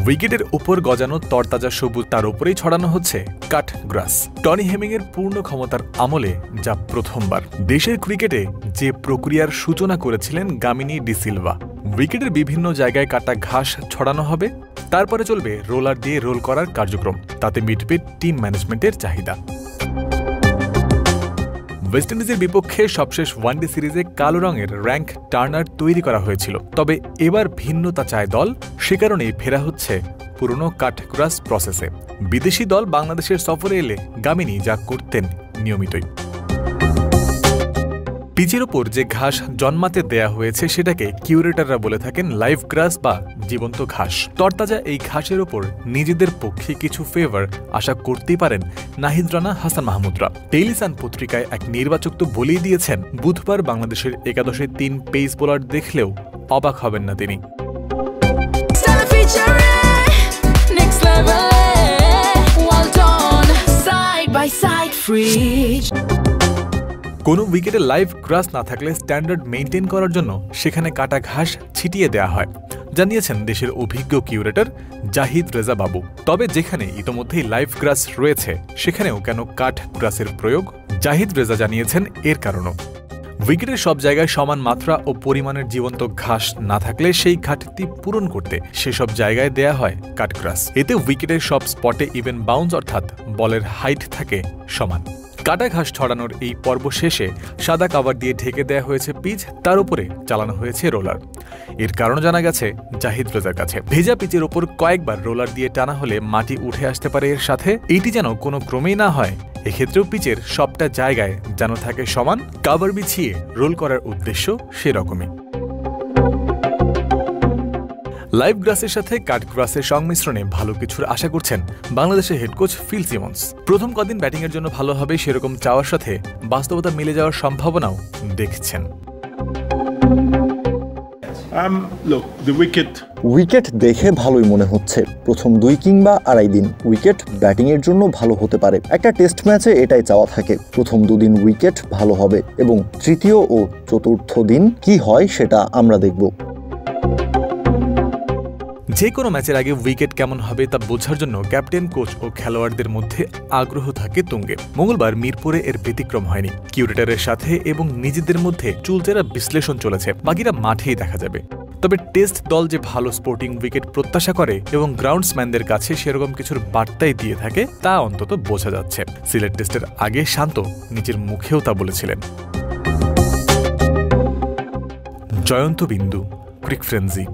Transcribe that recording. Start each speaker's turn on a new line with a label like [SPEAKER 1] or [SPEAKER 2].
[SPEAKER 1] উইকেটের উপর গজানো তরতাজা সবুজ, তার উপরেই ছড়ানো হচ্ছে কাট গ্রাস। টনি হেমিংয়ের পূর্ণ ক্ষমতার আমলে যা প্রথমবার। দেশের ক্রিকেটে যে প্রক্রিয়ার সূচনা করেছিলেন গামিনী ডি সিলভা। উইকেটের বিভিন্ন জায়গায় কাটা ঘাস ছড়ানো হবে, তারপরে চলবে রোলার দিয়ে রোল করার কার্যক্রম। তাতে মিটবে টিম ম্যানেজমেন্টের চাহিদা। ওয়েস্ট ইন্ডিজের বিপক্ষে সবশেষ ওয়ানডে সিরিজে কালো রঙের র্যাঙ্ক টার্নার তৈরি করা হয়েছিল, তবে এবার ভিন্নতা চায় দল। সে কারণেই ফেরা হচ্ছে পুরনো কাট গ্রাস প্রসেসে। বিদেশি দল বাংলাদেশের সফরে এলে গামিনী যা করতেন নিয়মিতই। পিচের ওপর যে ঘাস জন্মাতে দেয়া হয়েছে সেটাকে কিউরেটররা বলে থাকেন লাইভ গ্রাস বা জীবন্ত ঘাস। তরতাজা এই ঘাসের ওপর নিজেদের পক্ষে কিছু ফেভার আশা করতেই পারেন নাহিদ রানা, হাসান মাহমুদরা। ডেইলি সান পত্রিকায় এক নির্বাচক তো বলেই দিয়েছেন, বুধবার বাংলাদেশের একাদশে 3 পেস বোলার দেখলেও অবাক হবেন না তিনি। কোনো উইকেটে লাইভ গ্রাস না থাকলে স্ট্যান্ডার্ড মেইনটেইন করার জন্য সেখানে কাটা ঘাস ছিটিয়ে দেয়া হয়, জানিয়েছেন দেশের অভিজ্ঞ কিউরেটর জাহিদ রেজা বাবু। তবে যেখানে ইতোমধ্যেই লাইভ গ্রাস রয়েছে সেখানেও কেন কাট গ্রাসের প্রয়োগ? জাহিদ রেজা জানিয়েছেন এর কারণও। উইকেটের সব জায়গায় সমান মাত্রা ও পরিমাণের জীবন্ত ঘাস না থাকলে সেই ঘাটতি পূরণ করতে সেসব জায়গায় দেয়া হয় কাটগ্রাস। এতে উইকেটের সব স্পটে ইভেন বাউন্স অর্থাৎ বলের হাইট থাকে সমান। কাটা ঘাস ছড়ানোর এই পর্ব শেষে সাদা কাভার দিয়ে ঢেকে দেয়া হয়েছে পিচ, তার উপরে চালানো হয়েছে রোলার। এর কারণ জানা গেছে জাহিদ রেজার কাছে। ভেজা পিচের ওপর কয়েকবার রোলার দিয়ে টানা হলে মাটি উঠে আসতে পারে এর সাথে। এটি যেন কোনো ক্রমেই না হয়, এক্ষেত্রেও পিচের সবটা জায়গায় যেন থাকে সমান। কাভার বিছিয়ে রোল করার উদ্দেশ্য সেরকমই। লাইভ গ্রাসের সাথে কাট গ্রাসের সংমিশ্রণে ভালো কিছুর আশা করছেন বাংলাদেশের হেড কোচ ফিল সিমন্স। প্রথম কদিন ব্যাটিংয়ের জন্য ভালো হবে সেরকম চাওয়ার সাথে বাস্তবতা মিলে যাওয়ার সম্ভাবনাও দেখছেন।
[SPEAKER 2] উইকেট দেখে ভালোই মনে হচ্ছে। প্রথম 2 কিংবা 2.5 দিন উইকেট ব্যাটিংয়ের জন্য ভালো হতে পারে। একটা টেস্ট ম্যাচে এটাই চাওয়া থাকে, প্রথম 2 দিন উইকেট ভালো হবে এবং তৃতীয় ও চতুর্থ দিন কি হয় সেটা আমরা দেখব।
[SPEAKER 1] যে কোনো ম্যাচের আগে উইকেট কেমন হবে তা বোঝার জন্য ক্যাপ্টেন, কোচ ও খেলোয়াড়দের মধ্যে আগ্রহ থাকে তুঙ্গে। মঙ্গলবার মিরপুরে এর ব্যতিক্রম হয়নি। কিউরেটরের সাথে এবং নিজেদের মধ্যে চুলচেরা বিশ্লেষণ চলেছে, বাকিরা মাঠেই দেখা যাবে। তবে টেস্ট দল যে ভালো স্পোর্টিং উইকেট প্রত্যাশা করে এবং গ্রাউন্ডসম্যানদের কাছে সেরকম কিছুর বার্তাই দিয়ে থাকে তা অন্তত বোঝা যাচ্ছে। সিলেট টেস্টের আগে শান্ত নিজের মুখেও তা বলেছিলেন। জয়ন্ত বিন্দু, ক্রিক ফ্রেন্সি।